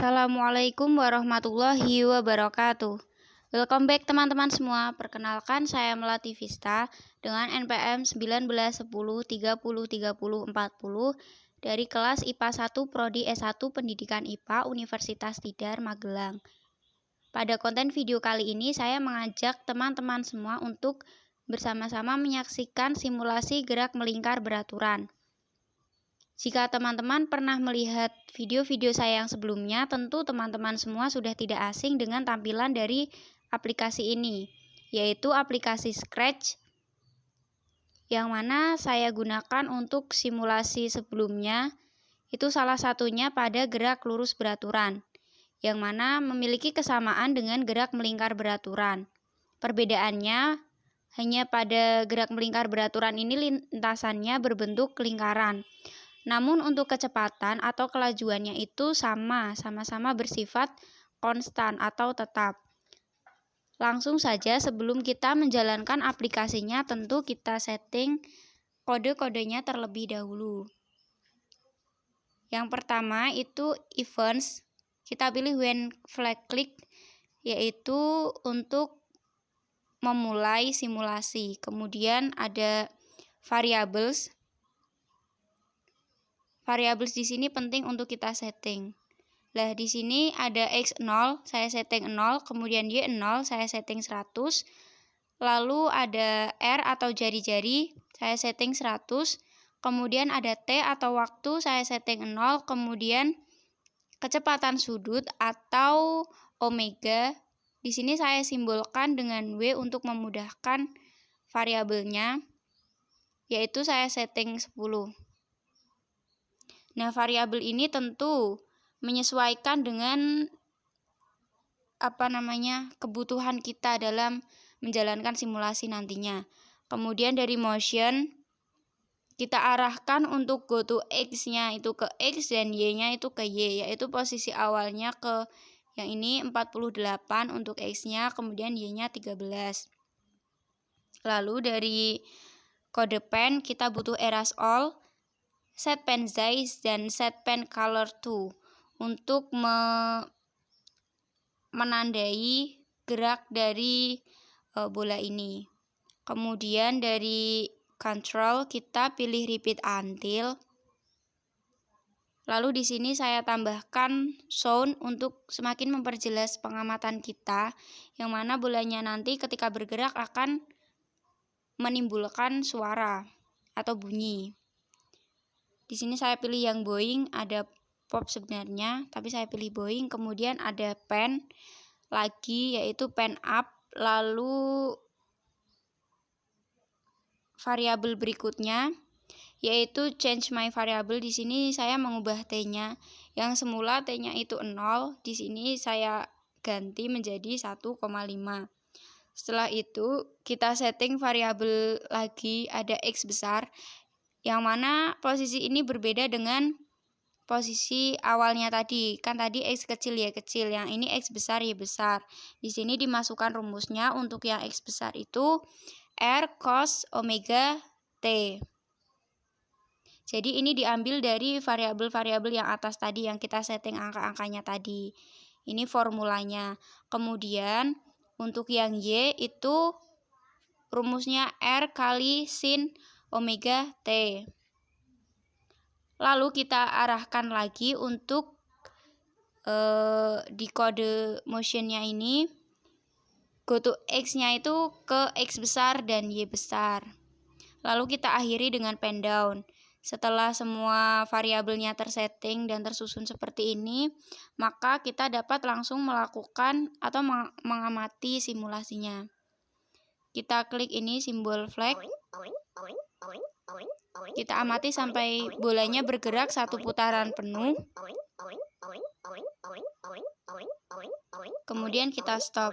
Assalamualaikum warahmatullahi wabarakatuh. Welcome back teman-teman semua. Perkenalkan saya Melati Vista dengan NPM 1910303040 dari kelas IPA 1 Prodi S1 Pendidikan IPA Universitas Tidar Magelang. Pada konten video kali ini saya mengajak teman-teman semua untuk bersama-sama menyaksikan simulasi gerak melingkar beraturan. Jika teman-teman pernah melihat video-video saya yang sebelumnya, tentu teman-teman semua sudah tidak asing dengan tampilan dari aplikasi ini, yaitu aplikasi Scratch, yang mana saya gunakan untuk simulasi sebelumnya. Itu salah satunya pada gerak lurus beraturan, yang mana memiliki kesamaan dengan gerak melingkar beraturan. Perbedaannya hanya pada gerak melingkar beraturan ini lintasannya berbentuk lingkaran. Namun untuk kecepatan atau kelajuannya itu sama-sama bersifat konstan atau tetap. Langsung saja sebelum kita menjalankan aplikasinya, tentu kita setting kode-kodenya terlebih dahulu. Yang pertama itu events, kita pilih when flag click, yaitu untuk memulai simulasi. Kemudian ada variables. Variables di sini penting untuk kita setting. Nah, di sini ada X0, saya setting 0, kemudian Y0, saya setting 100. Lalu ada R atau jari-jari, saya setting 100. Kemudian ada T atau waktu, saya setting 0. Kemudian kecepatan sudut atau omega, di sini saya simbolkan dengan W untuk memudahkan variabelnya, yaitu saya setting 10. Nah, variabel ini tentu menyesuaikan dengan kebutuhan kita dalam menjalankan simulasi nantinya. Kemudian dari motion kita arahkan untuk go to X-nya itu ke X dan Y-nya itu ke Y, yaitu posisi awalnya ke yang ini 48 untuk X-nya, kemudian Y-nya 13. Lalu dari kode pen kita butuh erase all, set pen size dan set pen color to untuk menandai gerak dari bola ini. Kemudian dari control kita pilih repeat until. Lalu di sini saya tambahkan sound untuk semakin memperjelas pengamatan kita, yang mana bolanya nanti ketika bergerak akan menimbulkan suara atau bunyi. Di sini saya pilih yang Boeing, ada pop sebenarnya, tapi saya pilih Boeing. Kemudian ada pen lagi, yaitu pen up. Lalu variabel berikutnya yaitu change my variable. Di sini saya mengubah T-nya. Yang semula T-nya itu 0, di sini saya ganti menjadi 1,5. Setelah itu kita setting variabel lagi, ada X besar, yang mana posisi ini berbeda dengan posisi awalnya tadi. Kan tadi X kecil Y kecil, yang ini X besar Y besar. Di sini dimasukkan rumusnya untuk yang X besar itu R cos omega T. Jadi ini diambil dari variabel-variabel yang atas tadi yang kita setting angka-angkanya tadi. Ini formulanya. Kemudian untuk yang Y itu rumusnya R kali sin omega T. Lalu kita arahkan lagi untuk di kode motionnya ini, go to X-nya itu ke X besar dan Y besar. Lalu kita akhiri dengan pen down. Setelah semua variabelnya tersetting dan tersusun seperti ini, maka kita dapat langsung melakukan atau mengamati simulasinya. Kita klik ini simbol flag. Kita amati sampai bolanya bergerak satu putaran penuh. Kemudian kita stop.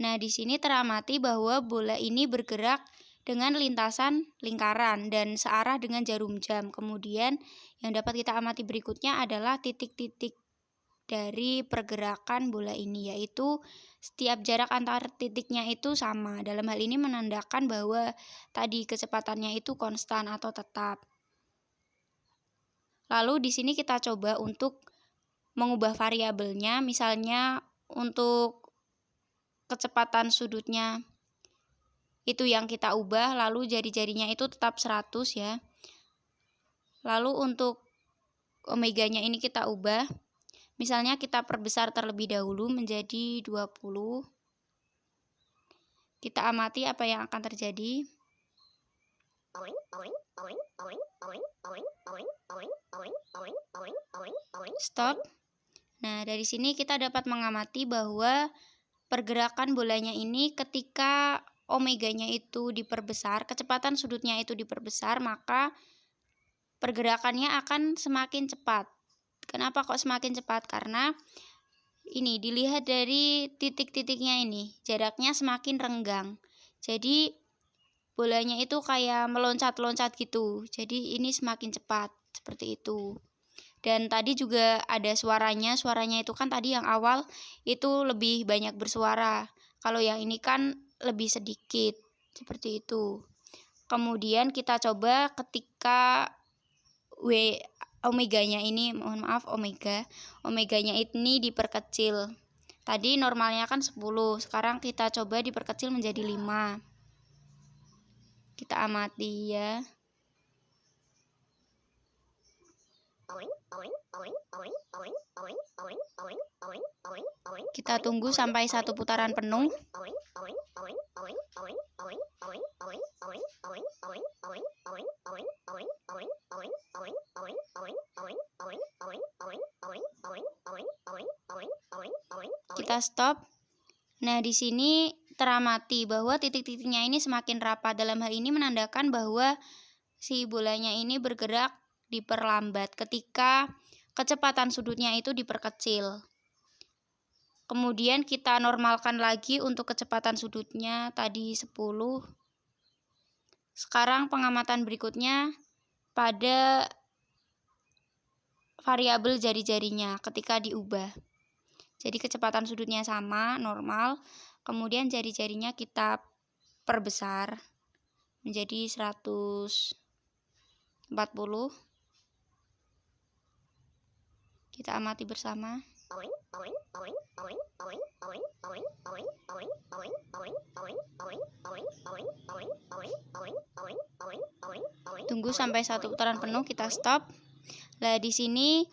Nah, di sini teramati bahwa bola ini bergerak dengan lintasan lingkaran dan searah dengan jarum jam. Kemudian yang dapat kita amati berikutnya adalah titik-titik dari pergerakan bola ini, yaitu setiap jarak antar titiknya itu sama. Dalam hal ini menandakan bahwa tadi kecepatannya itu konstan atau tetap. Lalu di sini kita coba untuk mengubah variabelnya, misalnya untuk kecepatan sudutnya itu yang kita ubah, lalu jari-jarinya itu tetap 100 ya. Lalu untuk omeganya ini kita ubah, misalnya kita perbesar terlebih dahulu menjadi 20. Kita amati apa yang akan terjadi. Stop. Nah, dari sini kita dapat mengamati bahwa pergerakan bolanya ini ketika omeganya itu diperbesar, kecepatan sudutnya itu diperbesar, maka pergerakannya akan semakin cepat. Kenapa kok semakin cepat? Karena ini dilihat dari titik-titiknya ini, jaraknya semakin renggang. Jadi bolanya itu kayak meloncat-loncat gitu. Jadi ini semakin cepat, seperti itu. Dan tadi juga ada suaranya itu kan tadi yang awal itu lebih banyak bersuara. Kalau yang ini kan lebih sedikit, seperti itu. Kemudian kita coba ketika omeganya ini, mohon maaf omeganya ini diperkecil. Tadi normalnya kan 10, sekarang kita coba diperkecil menjadi 5. Kita amati ya. Kita tunggu sampai 1 putaran penuh. Kita stop. Nah, di sini teramati bahwa titik-titiknya ini semakin rapat. Dalam hal ini menandakan bahwa si bolanya ini bergerak diperlambat ketika kecepatan sudutnya itu diperkecil. Kemudian kita normalkan lagi untuk kecepatan sudutnya tadi 10. Sekarang pengamatan berikutnya pada variabel jari-jarinya ketika diubah. Jadi kecepatan sudutnya sama, normal. Kemudian jari-jarinya kita perbesar menjadi 140. Kita amati bersama. Tunggu sampai 1 putaran penuh, kita stop. Nah, di sini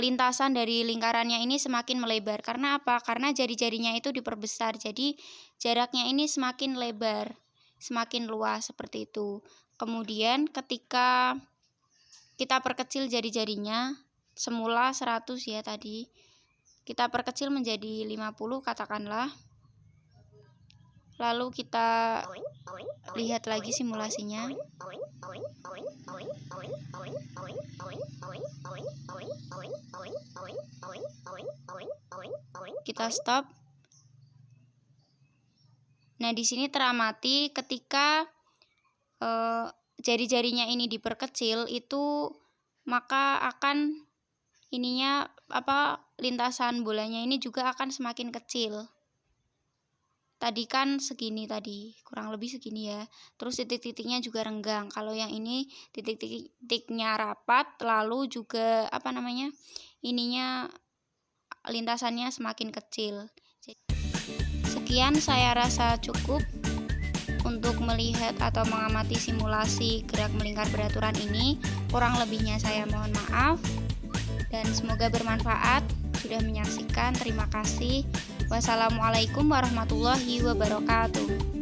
lintasan dari lingkarannya ini semakin melebar. Karena apa? Karena jari-jarinya itu diperbesar. Jadi jaraknya ini semakin lebar, semakin luas seperti itu. Kemudian ketika kita perkecil jari-jarinya, semula 100 ya tadi, kita perkecil menjadi 50 katakanlah. Lalu kita lihat lagi simulasinya. Kita stop. Nah, di sini teramati ketika jari-jarinya ini diperkecil itu, maka akan lintasan bolanya ini juga akan semakin kecil. Tadi kan segini tadi, kurang lebih segini ya. Terus titik-titiknya juga renggang. Kalau yang ini titik-titiknya rapat, lalu juga lintasannya semakin kecil. Sekian saya rasa cukup untuk melihat atau mengamati simulasi gerak melingkar beraturan ini. Kurang lebihnya saya mohon maaf. Dan semoga bermanfaat. Sudah menyaksikan, terima kasih. Wassalamualaikum warahmatullahi wabarakatuh.